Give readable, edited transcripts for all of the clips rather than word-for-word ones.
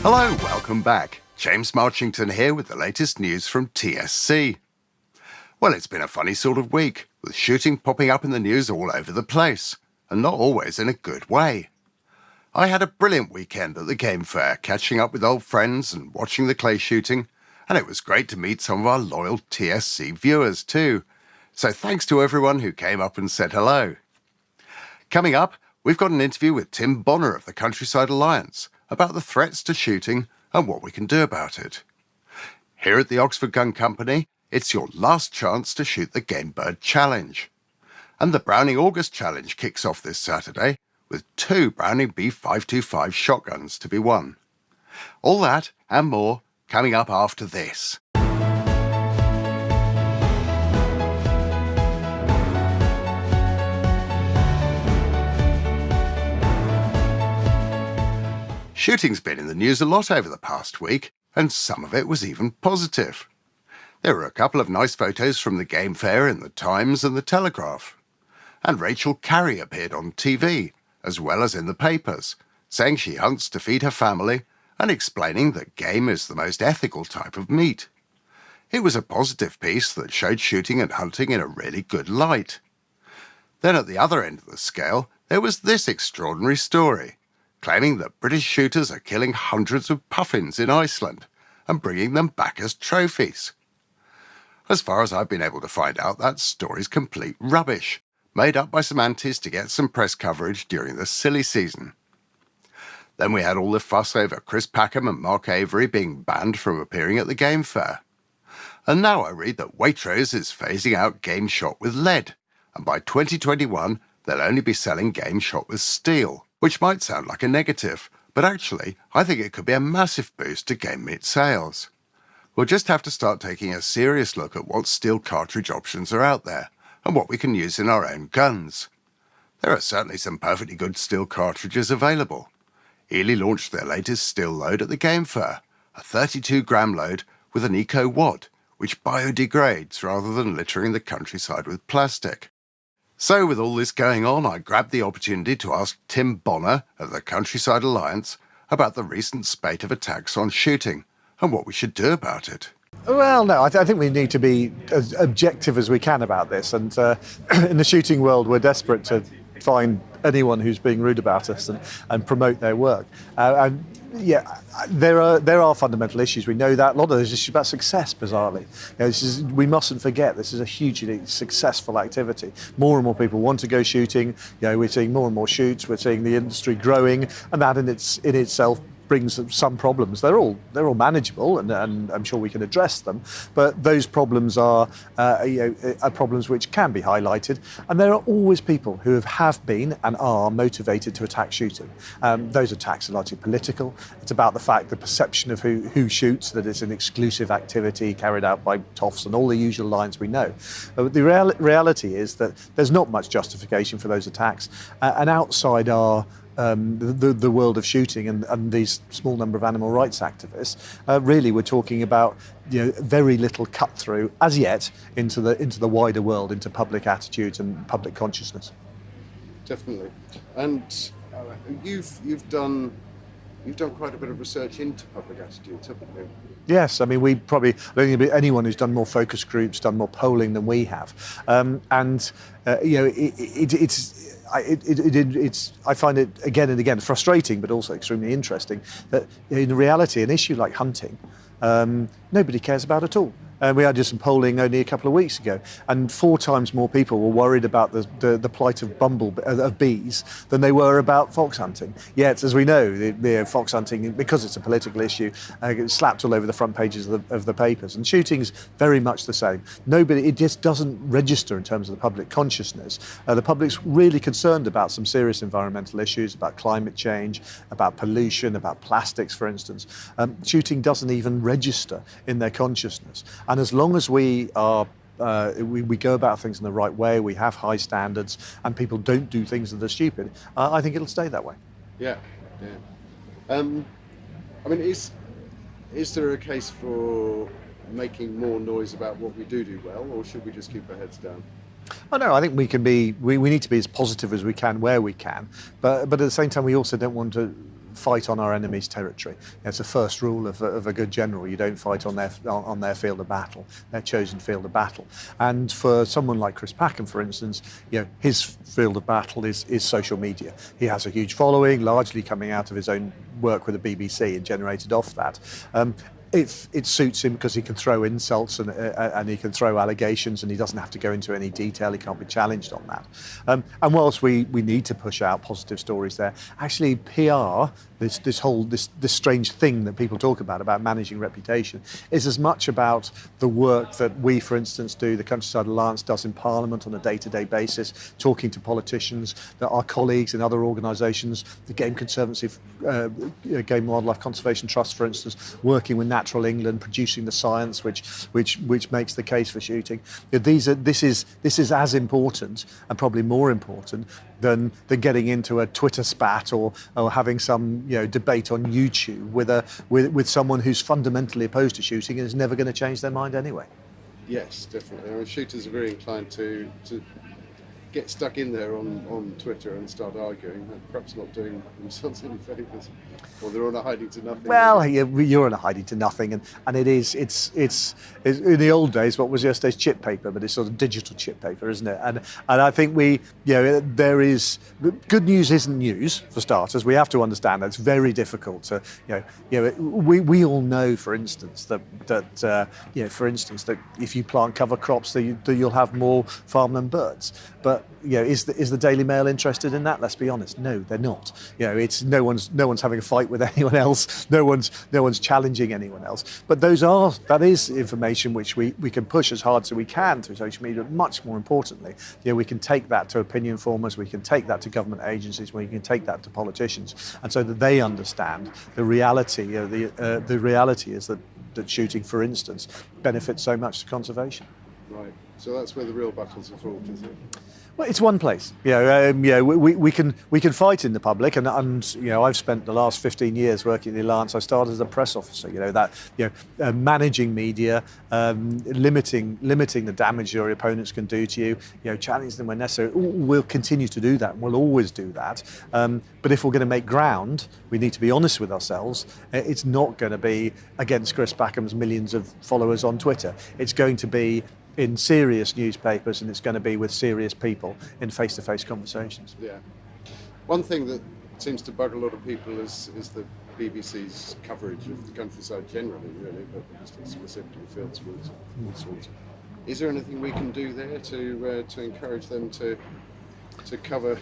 Hello, welcome back. James Marchington here with the latest news from TSC. Well, it's been a funny sort of week, with shooting popping up in the news all over the place, and not always in a good way. I had a brilliant weekend at the game fair, catching up with old friends and watching the clay shooting, and it was great to meet some of our loyal TSC viewers too. So thanks to everyone who came up and said hello. Coming up, we've got an interview with Tim Bonner of the Countryside Alliance about the threats to shooting and what we can do about it. Here at the Oxford Gun Company, it's your last chance to shoot the Game Bird Challenge. And the Browning August Challenge kicks off this Saturday with 2 Browning B525 shotguns to be won. All that and more coming up after this. Shooting's been in the news a lot over the past week, and some of it was even positive. There were a couple of nice photos from the game fair in the Times and the Telegraph. And Rachel Carey appeared on TV, as well as in the papers, saying she hunts to feed her family and explaining that game is the most ethical type of meat. It was a positive piece that showed shooting and hunting in a really good light. Then at the other end of the scale, there was this extraordinary story, claiming that British shooters are killing hundreds of puffins in Iceland and bringing them back as trophies. As far as I've been able to find out, that story's complete rubbish, made up by some antis to get some press coverage during the silly season. Then we had all the fuss over Chris Packham and Mark Avery being banned from appearing at the game fair. And now I read that Waitrose is phasing out game shot with lead, and by 2021 they'll only be selling game shot with steel, which might sound like a negative, but actually I think it could be a massive boost to game meat sales. We'll just have to start taking a serious look at what steel cartridge options are out there and what we can use in our own guns. There are certainly some perfectly good steel cartridges available. Ely launched their latest steel load at the game fair, a 32-gram load with an eco-wad, which biodegrades rather than littering the countryside with plastic. So with all this going on, I grabbed the opportunity to ask Tim Bonner of the Countryside Alliance about the recent spate of attacks on shooting and what we should do about it. Well, no, I think we need to be as objective as we can about this. And in the shooting world, we're desperate to find anyone who's being rude about us and promote their work. There are fundamental issues. We know that. A lot of those issues about success, bizarrely. We mustn't forget this is a hugely successful activity. More and more people want to go shooting. We're seeing more and more shoots. We're seeing the industry growing, and that in itself brings some problems. They're all manageable, and I'm sure we can address them. But those problems are problems which can be highlighted, and there are always people who have been and are motivated to attack shooting. Those attacks are largely political. It's about the fact, the perception of who shoots, that it's an exclusive activity carried out by toffs and all the usual lines we know. But the reality is that there's not much justification for those attacks, and outside our the world of shooting and these small number of animal rights activists, really we're talking about very little cut through as yet into the wider world, into public attitudes and public consciousness. Definitely. And you've done quite a bit of research into public attitudes, haven't you? Yes, I mean, I don't think there'll anyone who's done more focus groups, done more polling than we have, I find it again and again frustrating, but also extremely interesting that in reality, an issue like hunting, nobody cares about at all. We had just some polling only a couple of weeks ago, and 4 times more people were worried about the plight of bees than they were about fox hunting. Yet, as we know, the fox hunting, because it's a political issue, gets slapped all over the front pages of the papers. And shooting's very much the same. It just doesn't register in terms of the public consciousness. The public's really concerned about some serious environmental issues, about climate change, about pollution, about plastics, for instance. Shooting doesn't even register in their consciousness. And as long as we go about things in the right way, we have high standards, and people don't do things that are stupid, I think it'll stay that way. Yeah. I mean, is there a case for making more noise about what we do well, or should we just keep our heads down? Oh no, I think we need to be as positive as we can where we can, but at the same time we also don't want to fight on our enemy's territory. It's the first rule of a good general. You don't fight on their field of battle, their chosen field of battle. And for someone like Chris Packham, for instance, his field of battle is social media. He has a huge following, largely coming out of his own work with the BBC and generated off that. It suits him because he can throw insults and he can throw allegations, and he doesn't have to go into any detail. He can't be challenged on that. And whilst we need to push out positive stories there, actually PR, this strange thing that people talk about managing reputation, is as much about the work that we, for instance, do, the Countryside Alliance does in Parliament on a day-to-day basis, talking to politicians, that our colleagues in other organisations, the Game Conservancy, Game and Wildlife Conservation Trust, for instance, working with Natural England, producing the science which makes the case for shooting. This is as important, and probably more important, than getting into a Twitter spat or having some debate on YouTube with someone who's fundamentally opposed to shooting and is never going to change their mind anyway. Yes, definitely. I mean, shooters are very inclined to get stuck in there on Twitter and start arguing, perhaps not doing themselves any favours, or they're on a hiding to nothing. Well, you're on a hiding to nothing, and it's in the old days what was yesterday's chip paper, but it's sort of digital chip paper, isn't it? And I think there is good news isn't news for starters. We have to understand that it's very difficult to we all know, for instance, that if you plant cover crops, that you'll have more farmland birds. But is the Daily Mail interested in that? Let's be honest. No, they're not. It's no one's having a fight with anyone else. No one's challenging anyone else. But that is information which we can push as hard as we can through social media. Much more importantly, we can take that to opinion formers. We can take that to government agencies. We can take that to politicians, and so that they understand the reality. The reality is that shooting, for instance, benefits so much to conservation. Right. So that's where the real battles are fought, is it? Well, it's one place. We can fight in the public, and I've spent the last 15 years working in the Alliance. I started as a press officer. Managing media, limiting the damage your opponents can do to you. Challenging them when necessary. We'll continue to do that. We'll always do that. But if we're going to make ground, we need to be honest with ourselves. It's not going to be against Chris Packham's millions of followers on Twitter. It's going to be in serious newspapers, and it's going to be with serious people in face-to-face conversations. Yeah. One thing that seems to bug a lot of people is the BBC's coverage of the countryside generally, really, but specifically field sports and all sorts. Is there anything we can do there to encourage them to cover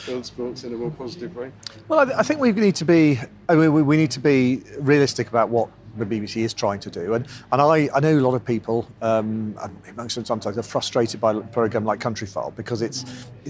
field sports in a more positive way? Well, I think we need to be realistic about what the BBC is trying to do, and I know a lot of people, amongst them sometimes, are frustrated by a programme like Countryfile because it's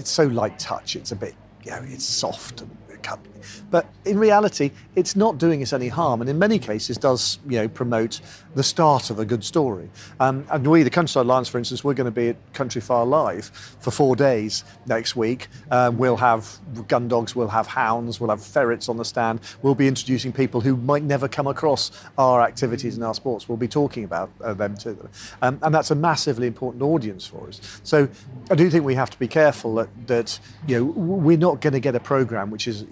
so light touch. It's a bit, it's soft and cuddly. But in reality, it's not doing us any harm, and in many cases does promote the start of a good story. And we, the Countryside Alliance, for instance, we're going to be at Countryfile Live for 4 days next week. We'll have gun dogs, we'll have hounds, we'll have ferrets on the stand. We'll be introducing people who might never come across our activities and our sports. We'll be talking about them to them. And that's a massively important audience for us. So I do think we have to be careful that we're not going to get a programme which is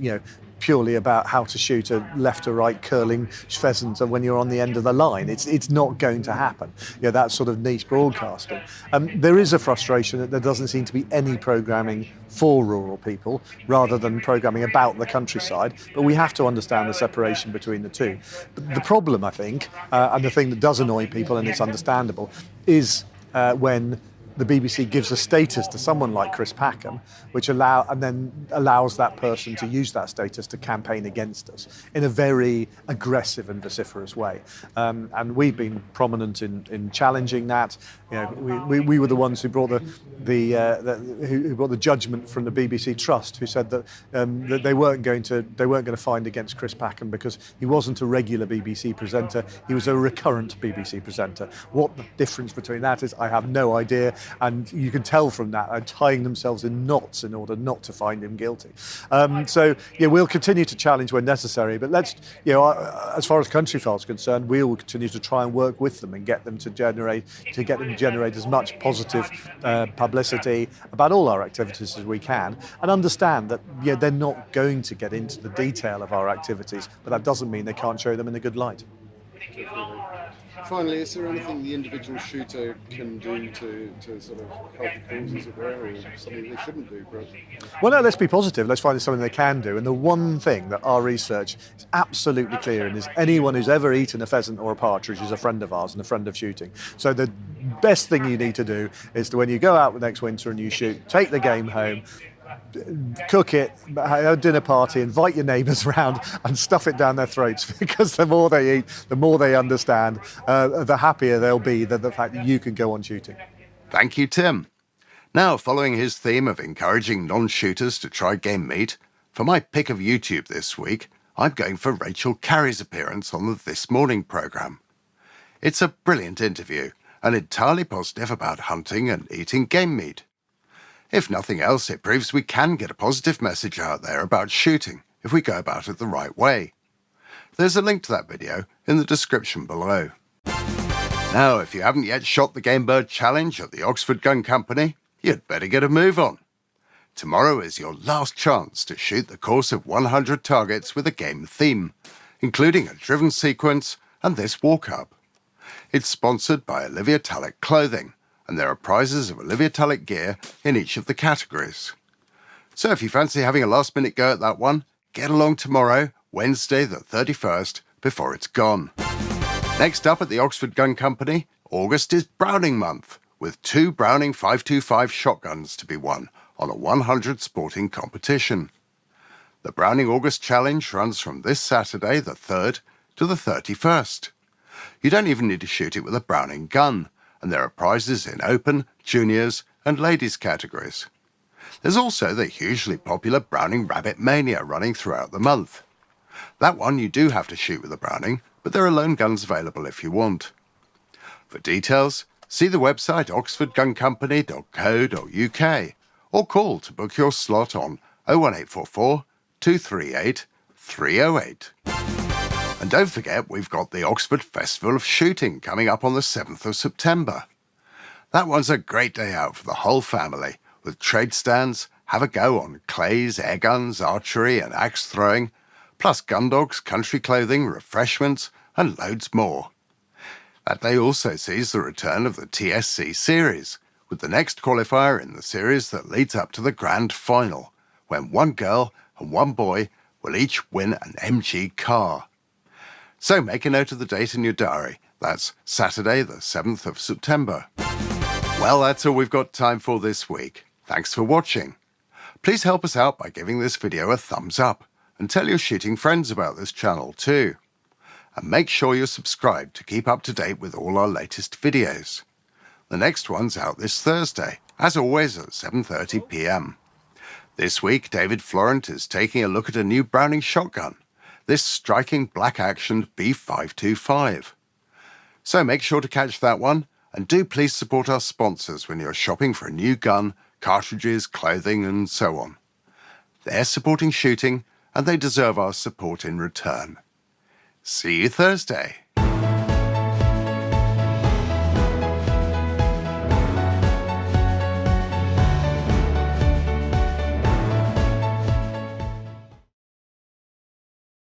purely about how to shoot a left or right curling pheasant when you're on the end of the line. It's not going to happen. That sort of niche broadcasting. There is a frustration that there doesn't seem to be any programming for rural people rather than programming about the countryside, but we have to understand the separation between the two. But the problem, I think, and the thing that does annoy people, and it's understandable, is when the BBC gives a status to someone like Chris Packham, which allows that person to use that status to campaign against us in a very aggressive and vociferous way. And we've been prominent in challenging that. We were the ones who brought who brought the judgment from the BBC Trust, who said that they weren't going to find against Chris Packham because he wasn't a regular BBC presenter. He was a recurrent BBC presenter. What the difference between that is, I have no idea. and you can tell from that they're tying themselves in knots in order not to find him guilty. So we'll continue to challenge when necessary, but let's, as far as Countryfile is concerned, we will continue to try and work with them and get them to generate as much positive publicity about all our activities as we can, and understand that they're not going to get into the detail of our activities, but that doesn't mean they can't show them in a good light. Definitely. Finally, is there anything the individual shooter can do to sort of help the cause, as it were, or something they shouldn't do, perhaps? Well, no, let's be positive. Let's find something they can do. And the one thing that our research is absolutely clear in is anyone who's ever eaten a pheasant or a partridge is a friend of ours and a friend of shooting. So the best thing you need to do is to, when you go out next winter and you shoot, take the game home, cook it, have a dinner party, invite your neighbours around and stuff it down their throats, because the more they eat, the more they understand, the happier they'll be that the fact that you can go on shooting. Thank you, Tim. Now, following his theme of encouraging non-shooters to try game meat, for my pick of YouTube this week, I'm going for Rachel Carey's appearance on the This Morning programme. It's a brilliant interview and entirely positive about hunting and eating game meat. If nothing else, it proves we can get a positive message out there about shooting if we go about it the right way. There's a link to that video in the description below. Now, if you haven't yet shot the Game Bird Challenge at the Oxford Gun Company, you'd better get a move on. Tomorrow is your last chance to shoot the course of 100 targets with a game theme, including a driven sequence and this walk-up. It's sponsored by Olivia Tallick Clothing, and there are prizes of Olivia Tallick gear in each of the categories. So if you fancy having a last-minute go at that one, get along tomorrow, Wednesday the 31st, before it's gone. Next up at the Oxford Gun Company, August is Browning Month, with 2 Browning 525 shotguns to be won on a 100 sporting competition. The Browning August Challenge runs from this Saturday, the 3rd, to the 31st. You don't even need to shoot it with a Browning gun, and there are prizes in open, juniors, and ladies categories. There's also the hugely popular Browning Rabbit Mania running throughout the month. That one you do have to shoot with a Browning, but there are loan guns available if you want. For details, see the website oxfordguncompany.co.uk or call to book your slot on 01844 238 308. And don't forget, we've got the Oxford Festival of Shooting coming up on the 7th of September. That one's a great day out for the whole family, with trade stands, have a go on clays, air guns, archery and axe throwing, plus gun dogs, country clothing, refreshments and loads more. That day also sees the return of the TSC series, with the next qualifier in the series that leads up to the grand final, when 1 girl and 1 boy will each win an MG car. So make a note of the date in your diary. That's Saturday, the 7th of September. Well, that's all we've got time for this week. Thanks for watching. Please help us out by giving this video a thumbs up and tell your shooting friends about this channel too. And make sure you're subscribed to keep up to date with all our latest videos. The next one's out this Thursday, as always at 7:30 p.m. This week, David Florent is taking a look at a new Browning shotgun, this striking black-actioned B525. So make sure to catch that one, and do please support our sponsors when you're shopping for a new gun, cartridges, clothing, and so on. They're supporting shooting, and they deserve our support in return. See you Thursday.